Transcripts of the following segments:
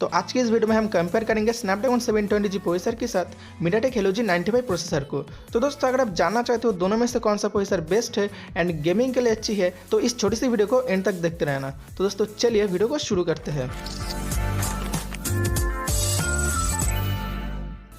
तो आज के इस वीडियो में हम कंपेयर करेंगे स्नैपड्रैगन 720G प्रोसेसर के साथ MediaTek Helio G95 प्रोसेसर को। तो दोस्तों अगर आप जानना चाहते हो दोनों में से कौन सा प्रोसेसर बेस्ट है एंड गेमिंग के लिए अच्छी है तो इस छोटी सी वीडियो को एंड तक देखते रहना। तो दोस्तों चलिए वीडियो को शुरू करते हैं।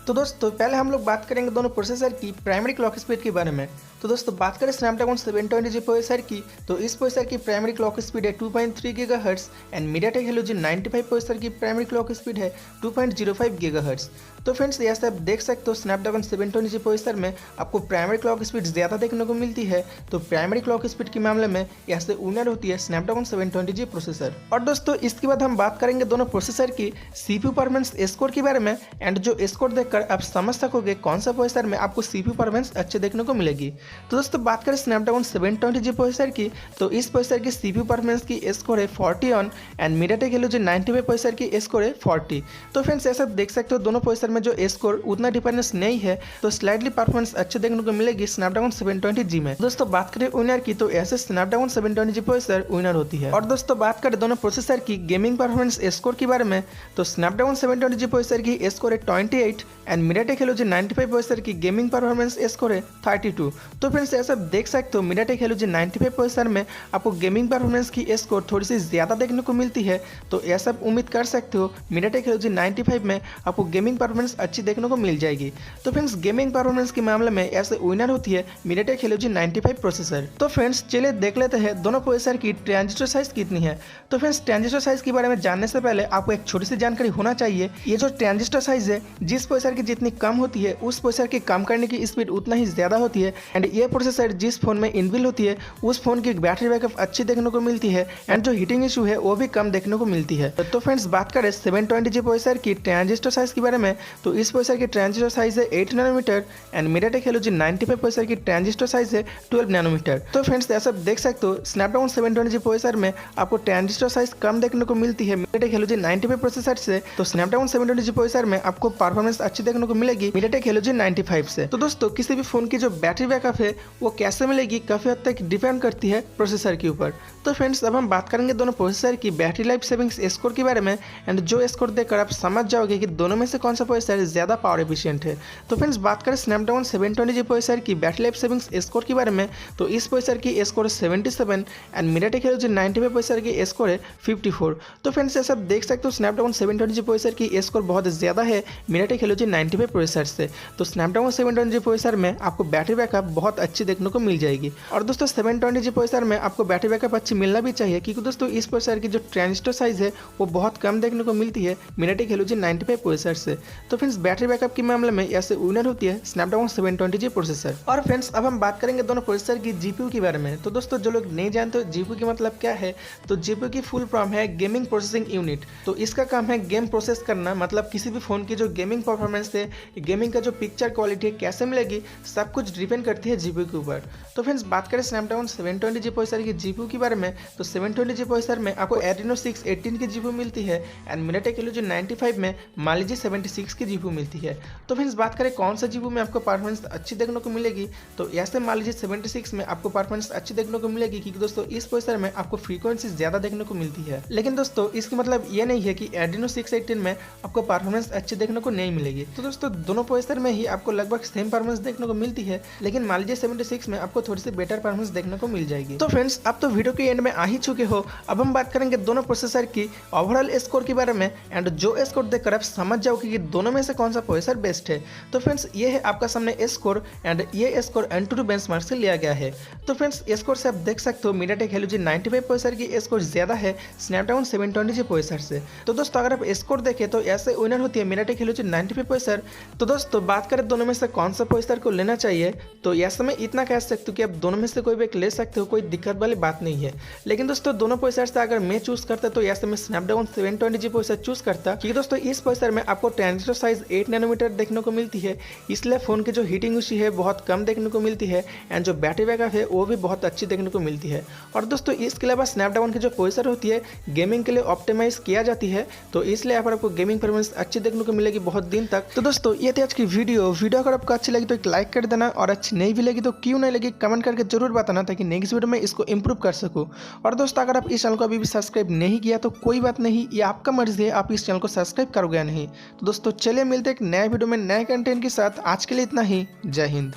तो दोस्तों पहले हम लोग बात करेंगे दोनों प्रोसेसर की प्राइमरी क्लॉक स्पीड के बारे में। तो दोस्तों बात करें स्नैपड्रैगन 720G प्रोसेसर की तो इस प्रोसेसर की प्राइमरी क्लॉक स्पीड है 2.3 GHz and MediaTek Helio G95 processor की प्राइमरी क्लॉक स्पीड है 2.05 GHz। तो फ्रेंड्स जैसे आप देख सकते हो स्नैपड्रैगन 720G प्रोसेसर में आपको प्राइमरी क्लॉक स्पीड ज़्यादा देखने को मिलती है। तो प्राइमरी क्लॉक स्पीड के मामले में यहाँ से विनर होती है स्नैपड्रैगन 720G प्रोसेसर। और दोस्तों इसके बाद हम बात करेंगे दोनों प्रोसेसर की CPU परफॉर्मेंस स्कोर के बारे में एंड जो स्कोर देखकर आप समझ सकोगे कौन सा प्रोसेसर में आपको CPU परफॉर्मेंस अच्छे देखने को मिलेगी। तो दोस्तों बात करें स्नैपड्रैगन 720G प्रोसेसर की तो इस प्रोसेसर की CPU परफॉर्मेंस की स्कोर है 40 on and MediaTek Helio G95 processor की स्कोर है 40। तो फ्रेंड्स ऐसा देख सकते हो दोनों प्रोसेसर में जो स्कोर उतना डिफरेंस नहीं है तो स्लाइटली परफॉर्मेंस अच्छे देखने को मिलेगी स्नैपड्रैगन 720G में। दोस्तों बात करें विनर की तो ऐसे स्नैपड्रैगन 720G प्रोसेसर विनर होती है। और दोस्तों बात करें दोनों प्रोसेसर की गेमिंग परफॉर्मेंस स्कोर के बारे में तो स्नैपड्रैगन 720G प्रोसेसर की स्कोर है 28 and MediaTek Helio G95 processor की गेमिंग परफॉर्मेंस स्कोर है 32। तो फ्रेंड्स ऐसा देख सकते हो MediaTek Helio G95 प्रोसेसर में आपको गेमिंग परफॉर्मेंस की स्कोर थोड़ी सी ज़्यादा देखने को मिलती है। तो ऐसा उम्मीद कर सकते हो MediaTek Helio G95 में आपको गेमिंग परफॉर्मेंस अच्छी देखने को मिल जाएगी। तो फ्रेंड्स गेमिंग परफॉर्मेंस के मामले में ऐसे विनर होती है MediaTek Helio G95 प्रोसेसर। तो फ्रेंड्स चलिए देख लेते हैं दोनों प्रोसेसर की ट्रांजिस्टर साइज कितनी है। तो फ्रेंड्स ट्रांजिस्टर साइज के बारे में जानने से पहले आपको एक छोटी सी जानकारी होना चाहिए। ये जो ट्रांजिस्टर साइज है जिस प्रोसेसर की जितनी कम होती है उस प्रोसेसर की कम करने की स्पीड उतना ही ज़्यादा होती है एंड ये प्रोसेसर जिस फोन में इनबिल्ट होती है उस फोन की बैटरी बैकअप अच्छी देखने को मिलती है एंड जो हीटिंग इशू है वो भी कम देखने को मिलती है। तो फ्रेंड्स बात करें 720G प्रोसेसर की ट्रांजिस्टर साइज के बारे में तो इस प्रोसेसर की ट्रांजिस्टर साइज है 8 nanometre and MediaTek Helio G95 processor की ट्रांजिस्टर साइज है 12 नैनोमीटर। तो फ्रेंड्स ऐसा देख सकते हो स्नैपड्रैगन 720G प्रोसेसर में आपको ट्रांजिस्टर साइज कम देखने को मिलती है MediaTek Helio G95 प्रोसेसर से। तो स्नैपड्रैगन 720G प्रोसेसर में आपको परफॉर्मेंस अच्छी देखने को मिलेगी MediaTek Helio G95 से। तो दोस्तों किसी भी फोन की जो बैटरी बैकअप है वो कैसे मिलेगी काफ़ी हद तक डिपेंड करती है प्रोसेसर के ऊपर। तो फ्रेंड्स अब हम बात करेंगे दोनों प्रोसेसर की बैटरी लाइफ सेविंग्स स्कोर के बारे में एंड जो स्कोर देखकर आप समझ जाओगे कि दोनों में से कौन सा प्रोसेसर ज़्यादा पावर एफिशिएंट है। तो फ्रेंड्स बात करें स्नैपड्रैगन 720G प्रोसेसर की बैटरी लाइफ सेविंग्स स्कोर के बारे में तो इस प्रोसेसर की score 77 and MediaTek Helio G95 processor की स्कोर है 54। तो फ्रेंड्स ऐसा देख सकते हो स्नैपड्रैगन 720G प्रोसेसर की स्कोर बहुत ज़्यादा है MediaTek Helio G95 प्रोसेसर से। तो स्नैपड्रैगन 720G प्रोसेसर में आपको बैटरी बैकअप बहुत अच्छी देखने को मिल जाएगी। और दोस्तों 720G प्रोसेसर में आपको बैटरी बैकअप अच्छी मिलना भी चाहिए क्योंकि दोस्तों इस प्रोसेसर की जो ट्रांजिस्टर साइज है वो बहुत कम देखने को मिलती है MediaTek Helio G95 प्रोसेसर से। तो फ्रेंड्स बैटरी बैकअप के मामले में ऐसे विनर होती है स्नैपड्रैगन 720G प्रोसेसर। और फ्रेंड्स अब हम बात करेंगे दोनों प्रोसेसर की GPU के बारे में। तो दोस्तों जो लोग नहीं जानते GPU की मतलब क्या है तो GPU की फुल फॉर्म है गेमिंग प्रोसेसिंग यूनिट। तो इसका काम है गेम प्रोसेस करना, मतलब किसी भी फोन की जो गेमिंग परफॉर्मेंस है, गेमिंग का जो पिक्चर क्वालिटी है कैसे मिलेगी सब कुछ डिपेंड करती है GPU के ऊपर। तो फ्रेंड्स बात करें स्नैपड्रैगन 720G प्रोसेसर की GPU के बारे में तो 720G प्रोसेसर में आपको Adreno 618 की GPU मिलती है एंड MediaTek Helio G95 में मान लीजिए 76 की GPU मिलती है। तो फ्रेंड्स बात करें कौन सा GPU में आपको परफॉर्मेंस अच्छी देखने को मिलेगी तो ऐसे मान लीजिए 76 में आपको परफॉर्मेंस अच्छी देखने को मिलेगी क्योंकि दोस्तों इस प्रोसेसर में आपको फ्रीक्वेंसी ज़्यादा देखने को मिलती है। लेकिन दोस्तों इसका मतलब ये नहीं है कि Adreno 618 में आपको परफॉर्मेंस अच्छी देखने को नहीं मिलेगी। तो दोस्तों दोनों प्रोसेसर में ही आपको लगभग सेम परफॉर्मेंस देखने को मिलती है लेकिन मान लीजिए 76 में आपको थोड़ी सी बेटर परफॉर्मेंस देखने को मिल जाएगी। तो फ्रेंड्स अब तो वीडियो के एंड में आ ही चुके हो। अब हम बात करेंगे दोनों प्रोसेसर की ओवरऑल स्कोर के बारे में एंड जो स्कोर देखकर आप समझ जाओगे कि दोनों में से कौन सा प्रोसेसर बेस्ट है। तो फ्रेंड्स ये है आपका सामने स्कोर एंड ये स्कोर Antutu बेंचमार्क से लिया गया है। तो फ्रेंड्स स्कोर से आप देख सकते हो MediaTek Helio G95 प्रोसेसर की स्कोर ज़्यादा है स्नैपड्रैगन 720G प्रोसेसर से। तो दोस्तों अगर आप स्कोर देखें तो ऐसे विनर होती है MediaTek Helio G95 प्रोसेसर। तो दोस्तों बात करें दोनों में से कौन सा प्रोसेसर को लेना चाहिए तो ऐसे में इतना कह सकते हो कि आप दोनों में से कोई भी एक ले सकते हो, कोई दिक्कत वाली बात नहीं है। लेकिन दोस्तों दोनों प्रोसेसर से अगर मैं चूज करता तो ऐसे में स्नैपड्रैगन 720G प्रोसेसर चूज करता क्योंकि दोस्तों इस प्रोसेसर में आपको ट्रांजिस्टर साइज 8 नैनोमीटर देखने को मिलती है, इसलिए फोन की जो हीटिंग इशू है बहुत कम देखने को मिलती है एंड जो बैटरी बैकअप है वो भी बहुत अच्छी देखने को मिलती है। और दोस्तों इसके अलावा स्नैपड्रैगन की जो प्रोसेसर होती है गेमिंग के लिए ऑप्टिमाइज किया जाती है, तो इसलिए यहाँ पर आपको गेमिंग परफॉर्मेंस अच्छी देखने को मिलेगी बहुत दिन तक। तो दोस्तों ये थी आज की वीडियो अगर आपको अच्छी लगी तो एक लाइक कर देना और अच्छी नई लगी तो क्यों नहीं लगी कमेंट करके जरूर बताना, ताकि नेक्स्ट वीडियो में इसको इम्प्रूव कर सकूँ। और दोस्तों अगर आप इस चैनल को अभी भी सब्सक्राइब नहीं किया तो कोई बात नहीं, ये आपका मर्जी है आप इस चैनल को सब्सक्राइब करोगे या नहीं। तो दोस्तों चलिए मिलते हैं एक नए वीडियो में नए कंटेंट के साथ। आज के लिए इतना ही। जय हिंद।